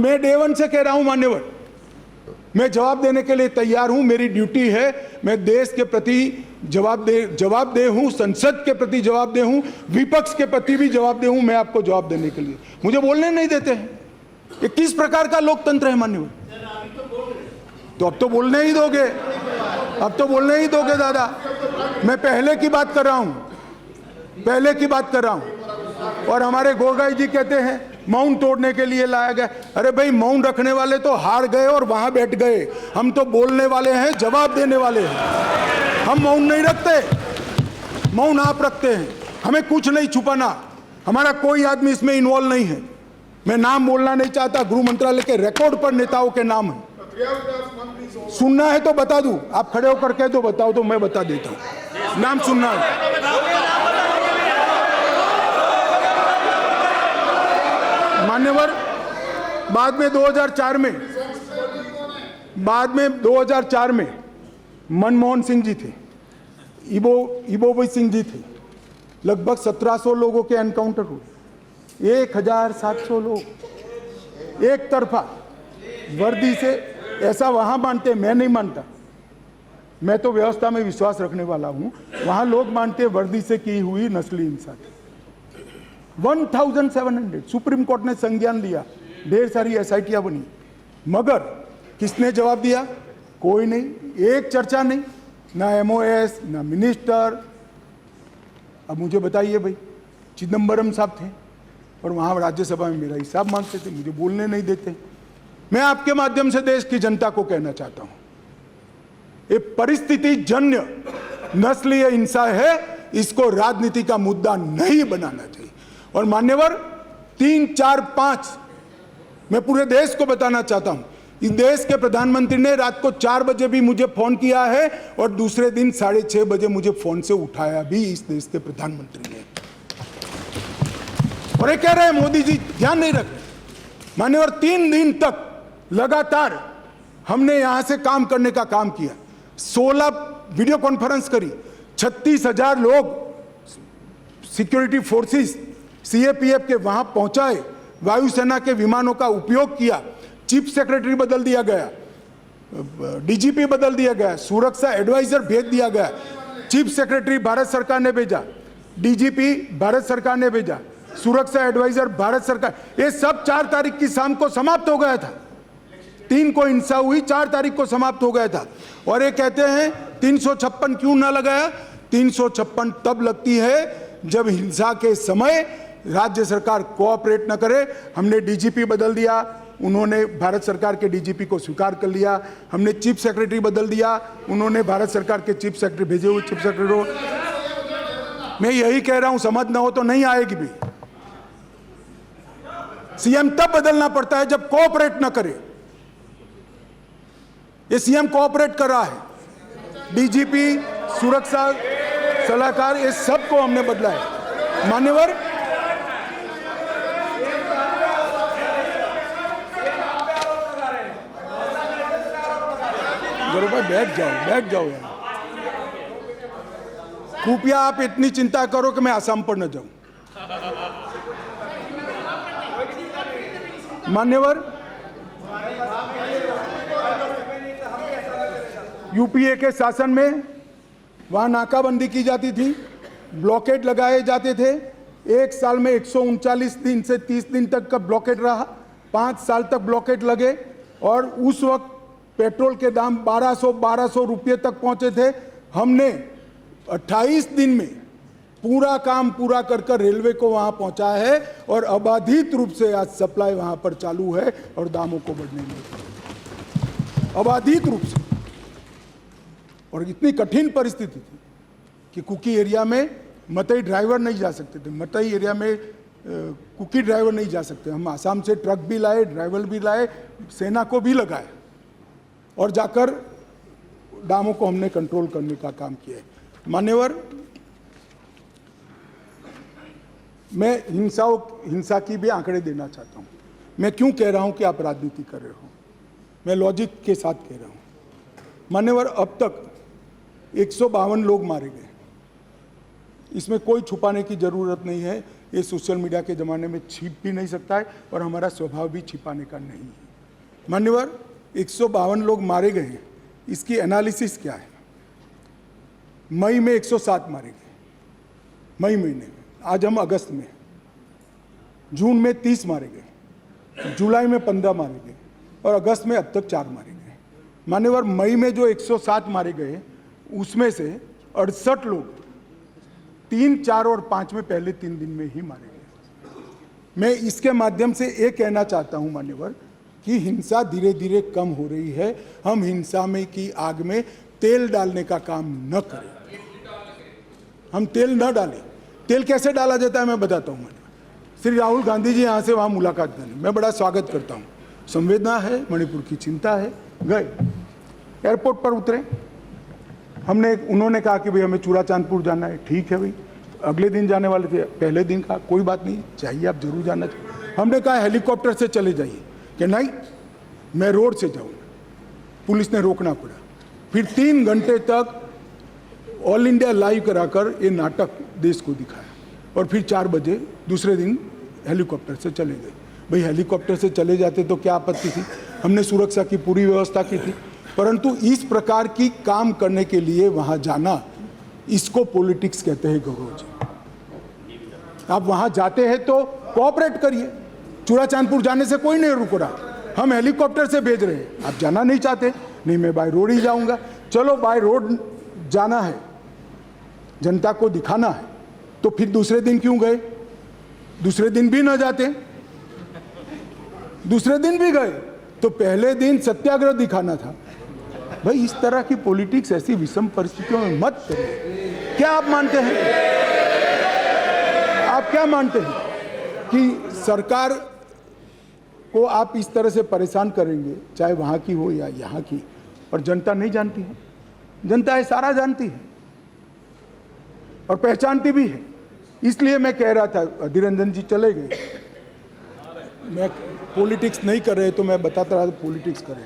मैं day one से कह रहा हूं मान्यवर, मैं जवाब देने के लिए तैयार हूं, मेरी ड्यूटी है, मैं देश के प्रति जवाबदेह हूं, संसद के प्रति जवाबदेह हूं, विपक्ष के प्रति भी जवाबदेह हूं। मैं आपको जवाब देने के लिए, मुझे बोलने नहीं देते हैं। ये किस प्रकार का लोकतंत्र है मान्यवर? तो अब तो बोलने ही दोगे, अब तो बोलने ही दोगे दादा। मैं पहले की बात कर रहा हूं, पहले की बात कर रहा हूं। और हमारे गोगाई जी कहते हैं मौन तोड़ने के लिए लाया गया। अरे भाई, मौन रखने वाले तो हार गए और वहां बैठ गए, हम तो बोलने वाले हैं, जवाब देने वाले हैं। हम मौन नहीं रखते, मौन आप रखते हैं। हमें कुछ नहीं छुपाना, हमारा कोई आदमी इसमें इन्वॉल्व नहीं है। मैं नाम बोलना नहीं चाहता, गृह मंत्रालय के रिकॉर्ड पर नेताओं के नाम है। सुनना है तो बता दूं, आप खड़े होकर कह दो बताओ तो मैं बता देता हूं। नाम सुनना है? मान्यवर, बाद में 2004 में मनमोहन सिंह जी थे, इबोबी सिंह जी थे, लगभग 1700 लोगों के एनकाउंटर हुए, 1700 लोग एक तरफा वर्दी से। ऐसा वहां मानते, मैं नहीं मानता, मैं तो व्यवस्था में विश्वास रखने वाला हूं। वहां लोग मानते वर्दी से की हुई नस्ली हिंसा थी। 1700 सुप्रीम कोर्ट ने संज्ञान लिया, ढेर सारी एसआईटियां बनी, मगर किसने जवाब दिया? कोई नहीं, एक चर्चा नहीं, ना एमओएस ना मिनिस्टर। अब मुझे बताइए भाई, चिदम्बरम साहब थे और वहां राज्यसभा में मेरा हिसाब मांगते थे, मुझे बोलने नहीं देते। मैं आपके माध्यम से देश की जनता को कहना चाहता हूं, ये परिस्थिति जन्य नस्लीय हिंसा है, इसको राजनीति का मुद्दा नहीं बनाना चाहिए। और मान्यवर, 3, 4, 5 मैं पूरे देश को बताना चाहता हूं, इस देश के प्रधानमंत्री ने रात को 4 बजे भी मुझे फोन किया है और दूसरे दिन 6:30 बजे मुझे फोन से उठाया भी इस देश के प्रधानमंत्री ने। और ये कह रहे हैं मोदी जी ध्यान नहीं रख रहे। मान्यवर, 3 दिन तक लगातार हमने यहां से काम करने का काम किया, 16 वीडियो कॉन्फ्रेंस करी, 36,000 लोग सिक्योरिटी फोर्सेस सीएपीएफ के वहां पहुंचाए, वायुसेना के विमानों का उपयोग किया, चीफ सेक्रेटरी बदल दिया गया, डीजीपी बदल दिया गया, सुरक्षा एडवाइजर भेज दिया गया, चीफ सेक्रेटरी भारत सरकार ने भेजा, डीजीपी भारत सरकार ने भेजा, सुरक्षा एडवाइजर भारत सरकार। ये सब 4 तारीख की शाम को समाप्त हो गया था। 3 को हिंसा हुई, 4 तारीख को समाप्त हो गया था। और ये कहते हैं 356 क्यों ना लगाया? 356 तब लगती है जब हिंसा के समय राज्य सरकार कोऑपरेट न करे। हमने डीजीपी बदल दिया, उन्होंने भारत सरकार के डीजीपी को स्वीकार कर लिया। हमने चीफ सेक्रेटरी बदल दिया, उन्होंने भारत सरकार के चीफ सेक्रेटरी भेजे हुए चीफ सेक्रेटरी को। मैं यही कह रहा हूं, समझ ना हो तो नहीं आएगी भी। सीएम तब बदलना पड़ता है जब कोऑपरेट ना करे। ये सीएम कोऑपरेट कर रहा है, डीजीपी, सुरक्षा सलाहकार, ये सबको हमने बदला है। मान्यवर, भाई बैठ जाओ यार। कृपया आप इतनी चिंता करो कि मैं आसाम पर न जाऊं। मान्यवर, यूपीए के शासन में वहां नाकाबंदी की जाती थी, ब्लॉकेड लगाए जाते थे। 1 साल में 139 दिन से 30 दिन तक का ब्लॉकेड रहा, 5 साल तक ब्लॉकेड लगे और उस वक्त पेट्रोल के दाम 1200 रुपये तक पहुंचे थे। हमने 28 दिन में पूरा काम पूरा कर रेलवे को वहां पहुंचा है और अबाधित रूप से आज सप्लाई वहां पर चालू है और दामों को बढ़ने लगे, अबाधित रूप से। और इतनी कठिन परिस्थिति थी कि कुकी एरिया में मतई ड्राइवर नहीं जा सकते थे, मतई एरिया में कुकी ड्राइवर नहीं जा सकते। हम आसाम से ट्रक भी लाए, ड्राइवर भी लाए, सेना को भी लगाए और जाकर दामों को हमने कंट्रोल करने का काम किया है। मान्यवर, मैं हिंसा की भी आंकड़े देना चाहता हूं। मैं क्यों कह रहा हूं कि आप राजनीति कर रहे हो, मैं लॉजिक के साथ कह रहा हूं। मान्यवर, अब तक 152 लोग मारे गए, इसमें कोई छुपाने की जरूरत नहीं है। ये सोशल मीडिया के ज़माने में छिप भी नहीं सकता है और हमारा स्वभाव भी छिपाने का नहीं है। मान्यवर, 152 लोग मारे गए हैं, इसकी एनालिसिस क्या है? मई में 107 मारे गए, मई महीने में। आज हम अगस्त में, जून में 30 मारे गए, जुलाई में 15 मारे गए और अगस्त में अब तक 4 मारे गए। मान्यवर, मई में जो 107 मारे गए उसमें से 68 लोग 3, 4 और 5 में पहले 3 दिन में ही मारे गए। मैं इसके माध्यम से ये कहना चाहता हूं मान्यवर कि हिंसा धीरे धीरे कम हो रही है। हम हिंसा में की आग में तेल डालने का काम न करें, हम तेल न डालें। तेल कैसे डाला जाता है मैं बताता हूं। श्री राहुल गांधी जी यहाँ से वहाँ मुलाकात करें, मैं बड़ा स्वागत करता हूँ। संवेदना है, मणिपुर की चिंता है। गए, एयरपोर्ट पर उतरे, उन्होंने कहा कि भाई हमें चूड़ाचांदपुर जाना है। ठीक है भाई, अगले दिन जाने वाले थे, पहले दिन कहा कोई बात नहीं, चाहिए आप जरूर जाना चाहिए। हमने कहा हेलीकॉप्टर से चले जाइए, कि नहीं मैं रोड से जाऊँगा। पुलिस ने रोकना पड़ा। फिर 3 घंटे तक ऑल इंडिया लाइव कराकर ये नाटक देश को दिखाया और फिर 4 बजे दूसरे दिन हेलीकॉप्टर से चले गए। भाई हेलीकॉप्टर से चले जाते तो क्या आपत्ति थी? हमने सुरक्षा की पूरी व्यवस्था की थी, परंतु इस प्रकार की काम करने के लिए वहां जाना, इसको पॉलिटिक्स कहते हैं गौरव जी। आप वहां जाते हैं तो कोऑपरेट करिए। चूड़ाचांदपुर जाने से कोई नहीं रुक रहा, हम हेलीकॉप्टर से भेज रहे हैं। आप जाना नहीं चाहते, नहीं मैं बाय रोड ही जाऊंगा। चलो बाय रोड जाना है, जनता को दिखाना है, तो फिर दूसरे दिन क्यों गए? दूसरे दिन भी न जाते, दूसरे दिन भी गए तो पहले दिन सत्याग्रह दिखाना था। भाई इस तरह की पॉलिटिक्स ऐसी विषम परिस्थितियों में मत करिए। क्या आप मानते हैं, आप क्या मानते हैं कि सरकार को आप इस तरह से परेशान करेंगे, चाहे वहां की हो या यहाँ की, और जनता नहीं जानती है? जनता ये सारा जानती है और पहचानती भी है। इसलिए मैं कह रहा था, अधीर रंजन जी चले गए, मैं पॉलिटिक्स नहीं कर रहे तो मैं बताता रहा पॉलिटिक्स करें।